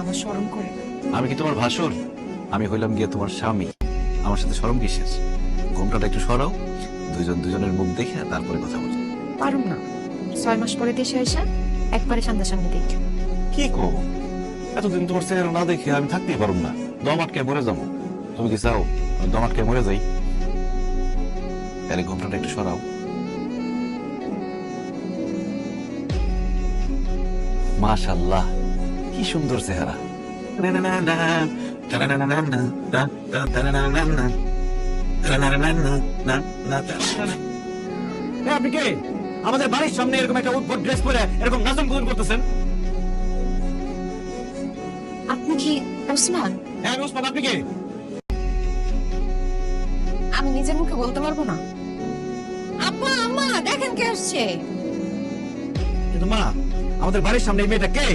আমার শরম করে। আমি কি তোমার ভাসুর? আমি হইলাম গিয়ে তোমার স্বামী। আমার সাথে শরম কিসের? ঘোমটাটা একটু সরাও, দুজনের মুখ দেখে তারপরে কথা বলি। পারুম না, 6 মাস পরে দেশে আইসা একবারে সামনাসামনি দেখ। কি কো? এতদিন তোমার চেহারা না দেখে আমি থাকতেই পারুম না, দম আটকে মরে যাবো। তুমি কি চাও আমি দম আটকে মরে যাই? তাহলে ঘোমটাটা একটু সরাও। মাশাআল্লাহ, কি সুন্দর চেহারা। আপনি কে? আমাদের বাড়ির সামনে এরকম একটা উদ্ভট ড্রেস পরে এরকম নাচন কুদন করতেছেন? আপনি কি ওসমান? হ্যাঁ আমি ওসমান, আপনি কে? আমি নিজের মুখে বলতে পারবো না। আব্বা আম্মা দেখেন কে আসছে। কিন্তু মা, আমাদের বাড়ির সামনে এই মেয়েটা কে?